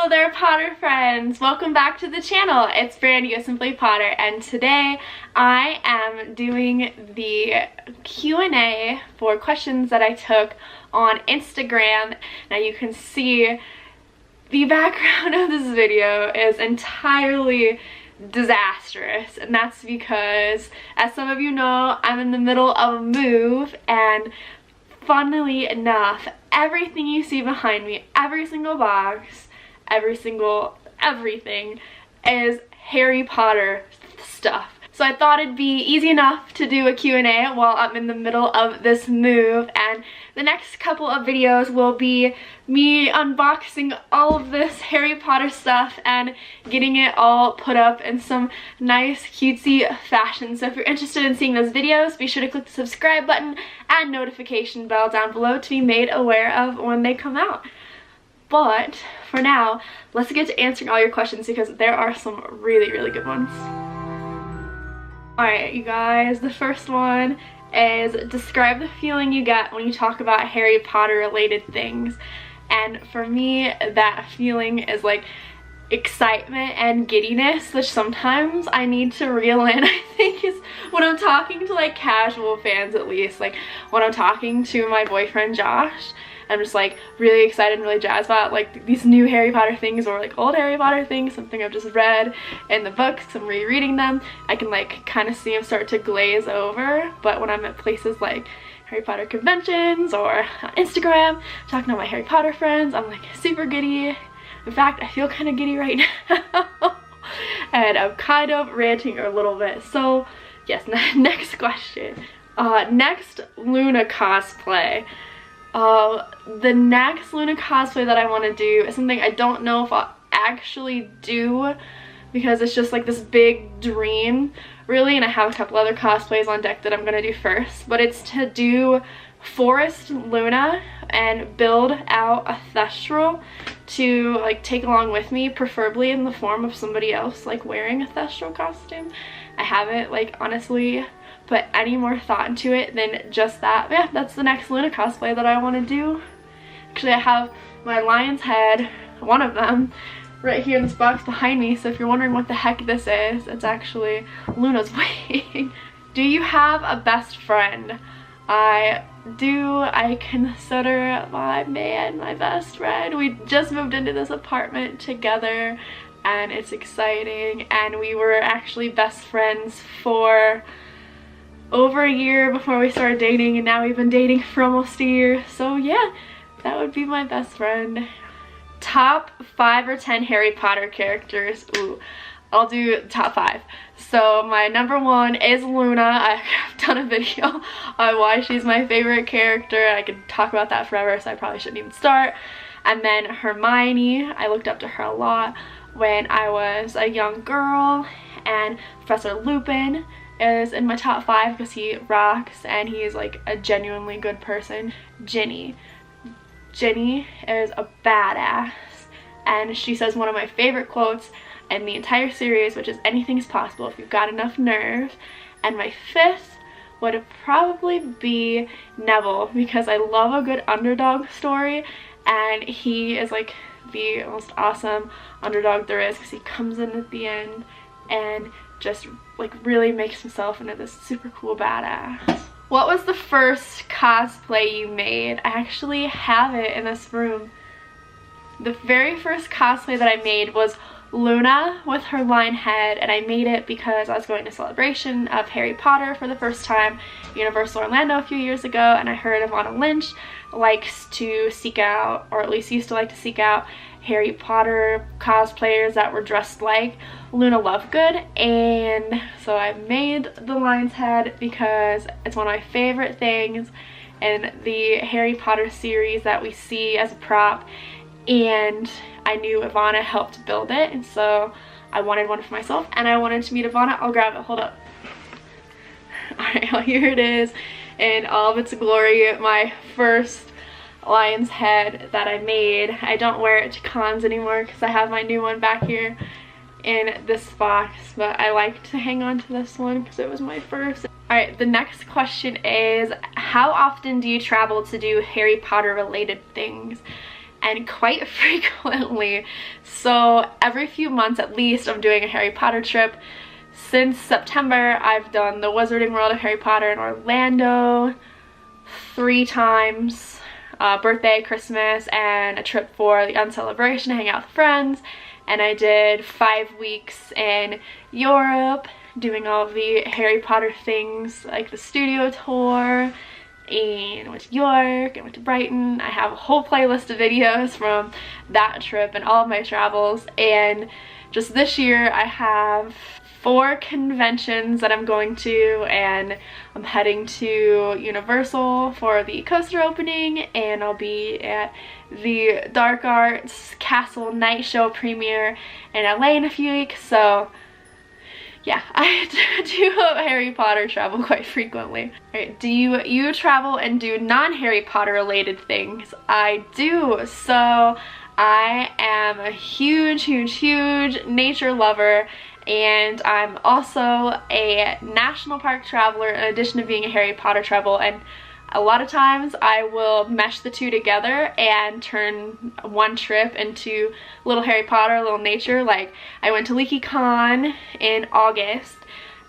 Hello there, Potter friends! Welcome back to the channel. It's Brandy of Simply Potter, and today I am doing the Q&A for questions that I took on Instagram. Now you can see the background of this video is entirely disastrous, and that's because, as some of you know, I'm in the middle of a move, and funnily enough, everything you see behind me, every single box, everything is Harry Potter stuff. So I thought it'd be easy enough to do a Q&A while I'm in the middle of this move, and the next couple of videos will be me unboxing all of this Harry Potter stuff and getting it all put up in some nice cutesy fashion. So if you're interested in seeing those videos, be sure to click the subscribe button and notification bell down below to be made aware of when they come out. But for now, let's get to answering all your questions because there are some really good ones. Alright, you guys, the first one is describe the feeling you get when you talk about Harry Potter related things. And for me, that feeling is like excitement and giddiness, which sometimes I need to reel in. I think is when I'm talking to like casual fans, at least, like when I'm talking to my boyfriend Josh, I'm just like really excited and really jazzed about like these new Harry Potter things or like old Harry Potter things, something I've just read in the books, I'm rereading them. I can like kind of see them start to glaze over. But when I'm at places like Harry Potter conventions or on Instagram talking to my Harry Potter friends, I'm like super giddy. In fact, I feel kind of giddy right now. And I'm kind of ranting a little bit. So yes, next question. Next Luna cosplay. The next Luna cosplay that I want to do is something I don't know if I'll actually do because it's just like this big dream really, and I have a couple other cosplays on deck that I'm going to do first, but it's to do Forest Luna and build out a Thestral to like take along with me, preferably in the form of somebody else like wearing a Thestral costume. I haven't like honestly put any more thought into it than just that. But yeah, that's the next Luna cosplay that I want to do. Actually, I have my lion's head, one of them, right here in this box behind me, so if you're wondering what the heck this is, it's actually Luna's wing. Do you have a best friend? I do. I consider my man my best friend. We just moved into this apartment together and it's exciting, and we were actually best friends for over a year before we started dating, and now we've been dating for almost a year. So yeah, that would be my best friend. Top 5 or 10 Harry Potter characters. Ooh, I'll do top 5. So my number 1 is Luna. I've done a video on why she's my favorite character. I could talk about that forever, so I probably shouldn't even start. And then Hermione. I looked up to her a lot when I was a young girl. And Professor Lupin is in my top 5 because he rocks and he is like a genuinely good person. Ginny is a badass, and she says one of my favorite quotes in the entire series, which is anything's possible if you've got enough nerve. And my 5th would probably be Neville, because I love a good underdog story, and he is like the most awesome underdog there is because he comes in at the end and just like really makes himself into this super cool badass. What was the first cosplay you made? I actually have it in this room. The very first cosplay that I made was Luna with her lion head, and I made it because I was going to Celebration of Harry Potter for the first time, Universal Orlando a few years ago, and I heard Ivana Lynch likes to seek out, or at least used to like to seek out, Harry Potter cosplayers that were dressed like Luna Lovegood, and so I made the lion's head because it's one of my favorite things in the Harry Potter series that we see as a prop, and I knew Ivana helped build it, and so I wanted one for myself and I wanted to meet Ivana. I'll grab it, hold up. Alright, well, here it is in all of its glory, my first lion's head that I made. I don't wear it to cons anymore because I have my new one back here in this box, but I like to hang on to this one because it was my first. Alright, the next question is, how often do you travel to do Harry Potter related things? and quite frequently. So every few months at least I'm doing a Harry Potter trip. Since September, I've done the Wizarding World of Harry Potter in Orlando 3 times, birthday, Christmas, and a trip for the Uncelebration to hang out with friends. And I did 5 weeks in Europe doing all of the Harry Potter things, like the studio tour, and went to York, and went to Brighton. I have a whole playlist of videos from that trip and all of my travels. And just this year I have 4 conventions that I'm going to, and I'm heading to Universal for the coaster opening, and I'll be at the Dark Arts Castle Night Show premiere in LA in a few weeks. So yeah, I do Harry Potter travel quite frequently. Alright, do you travel and do non-Harry Potter related things? I do. So I am a huge nature lover, and I'm also a national park traveler in addition to being a Harry Potter traveler. And a lot of times I will mesh the two together and turn one trip into little Harry Potter, little nature. Like I went to LeakyCon in August,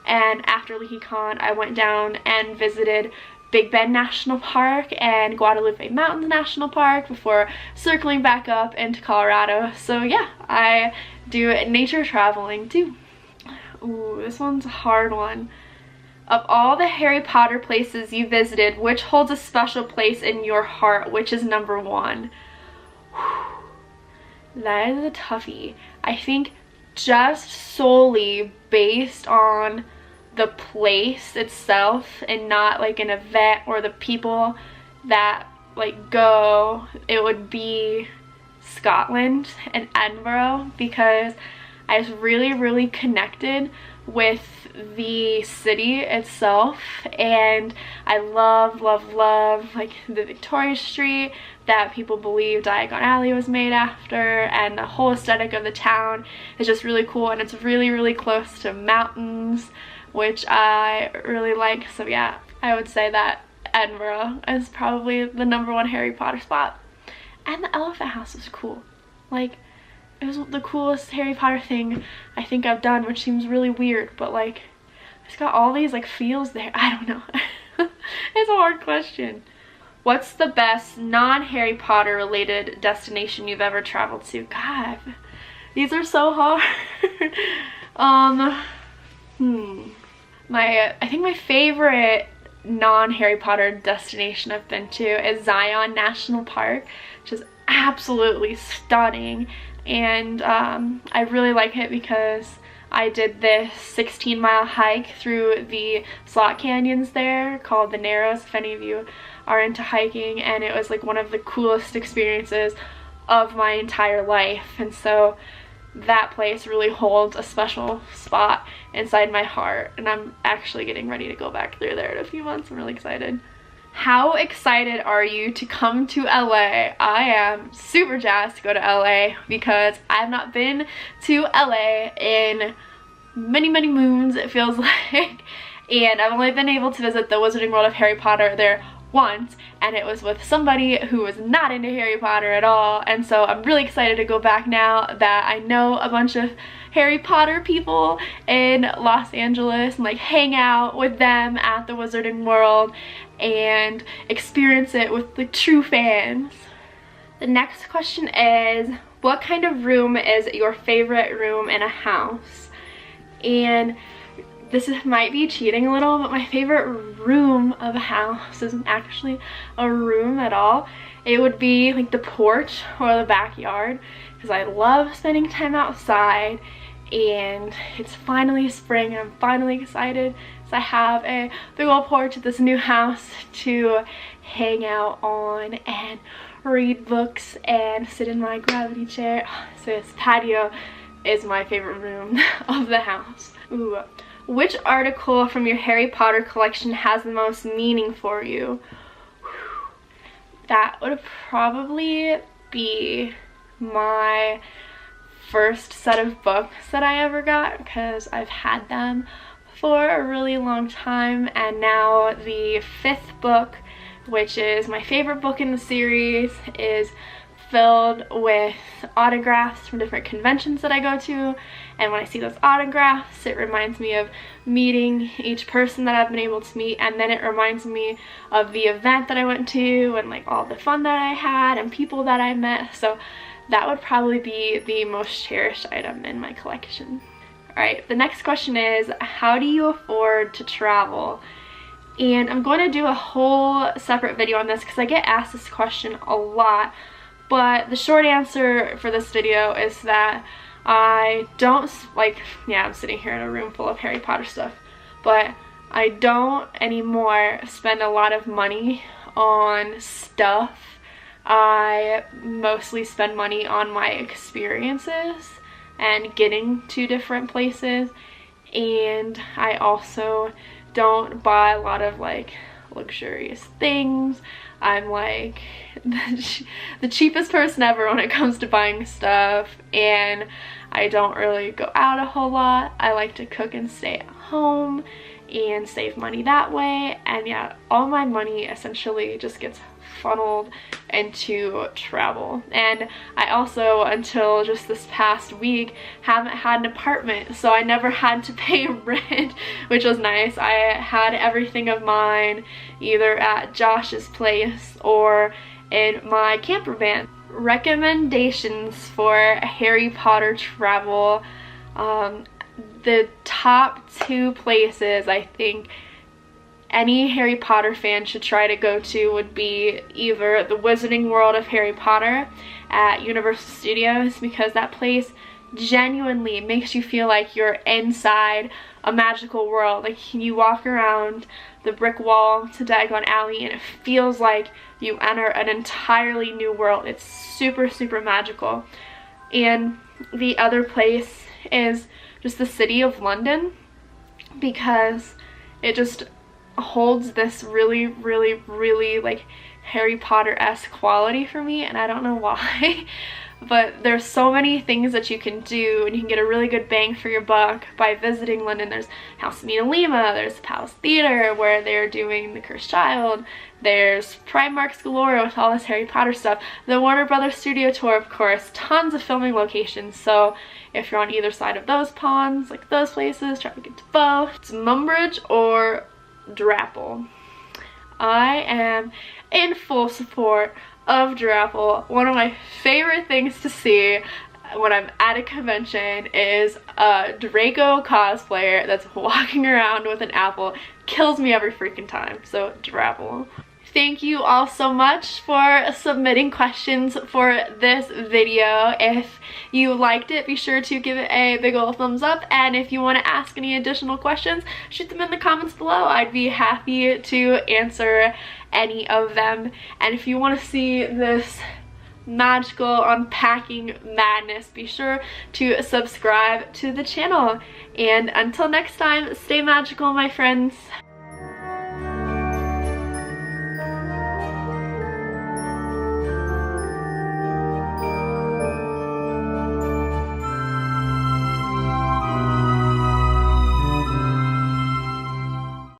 and after LeakyCon I went down and visited Big Bend National Park and Guadalupe Mountains National Park before circling back up into Colorado. So yeah, I do nature traveling too. Ooh, this one's a hard one. Of all the Harry Potter places you visited, which holds a special place in your heart? Which is number 1? Whew. That is a toughie. I think just solely based on the place itself and not like an event or the people that like go, it would be Scotland and Edinburgh, because I was really connected with the city itself, and I love like the Victoria Street that people believe Diagon Alley was made after, and the whole aesthetic of the town is just really cool, and it's really close to mountains, which I really like. So yeah, I would say that Edinburgh is probably the number 1 Harry Potter spot. And the Elephant House was cool. Like, it was the coolest Harry Potter thing I think I've done, which seems really weird, but like it's got all these like feels there. I don't know. It's a hard question. What's the best non-Harry Potter related destination you've ever traveled to? God, these are so hard. I think my favorite non-Harry Potter destination I've been to is Zion National Park, which is absolutely stunning. And I really like it because I did this 16-mile hike through the slot canyons there called the Narrows, if any of you are into hiking, and it was like one of the coolest experiences of my entire life. And so that place really holds a special spot inside my heart, and I'm actually getting ready to go back through there in a few months. I'm really excited. How excited are you to come to LA? I am super jazzed to go to LA because I've not been to LA in many moons, it feels like, and I've only been able to visit the Wizarding World of Harry Potter there once, and it was with somebody who was not into Harry Potter at all. And so I'm really excited to go back now that I know a bunch of Harry Potter people in Los Angeles and like hang out with them at the Wizarding World and experience it with the true fans. The next question is, what kind of room is your favorite room in a house? And this might be cheating a little, but my favorite room of a house isn't actually a room at all. It would be like the porch or the backyard, because I love spending time outside, and it's finally spring and I'm finally excited. So I have a big old porch at this new house to hang out on and read books and sit in my gravity chair. So this patio is my favorite room of the house. Ooh. Which article from your Harry Potter collection has the most meaning for you? That would probably be my first set of books that I ever got, because I've had them for a really long time, and now the 5th book, which is my favorite book in the series, is filled with autographs from different conventions that I go to, and when I see those autographs, it reminds me of meeting each person that I've been able to meet, and then it reminds me of the event that I went to and like all the fun that I had and people that I met. So that would probably be the most cherished item in my collection. Alright, the next question is, how do you afford to travel? And I'm going to do a whole separate video on this because I get asked this question a lot, but the short answer for this video is that I don't, like, yeah, I'm sitting here in a room full of Harry Potter stuff, but I don't anymore spend a lot of money on stuff. I mostly spend money on my experiences and getting to different places, and I also don't buy a lot of like luxurious things. I'm like the cheapest person ever when it comes to buying stuff, and I don't really go out a whole lot. I like to cook and stay at home and save money that way, and yeah, all my money essentially just gets funneled into travel. And I also, until just this past week, haven't had an apartment, so I never had to pay rent, which was nice. I had everything of mine either at Josh's place or in my camper van. Recommendations for Harry Potter travel. The top 2 places I think any Harry Potter fan should try to go to would be either the Wizarding World of Harry Potter at Universal Studios, because that place genuinely makes you feel like you're inside a magical world. Like, you walk around the brick wall to Diagon Alley and it feels like you enter an entirely new world. It's super, super magical. And the other place is just the city of London, because it just holds this really, really, really like Harry Potter-esque quality for me, and I don't know why. But there's so many things that you can do, and you can get a really good bang for your buck by visiting London. There's House Meadalima, there's the Palace Theatre where they're doing The Cursed Child, there's Primarks galore with all this Harry Potter stuff, the Warner Brothers Studio Tour, of course, tons of filming locations. So if you're on either side of those ponds, like those places, try to get to both. It's Mumbridge or Drapple. I am in full support of Drapple. One of my favorite things to see when I'm at a convention is a Draco cosplayer that's walking around with an apple. Kills me every freaking time. So Drapple. Thank you all so much for submitting questions for this video. If you liked it, be sure to give it a big ol' thumbs up, and if you want to ask any additional questions, shoot them in the comments below. I'd be happy to answer any of them. And if you want to see this magical unpacking madness, be sure to subscribe to the channel. And until next time, stay magical, my friends.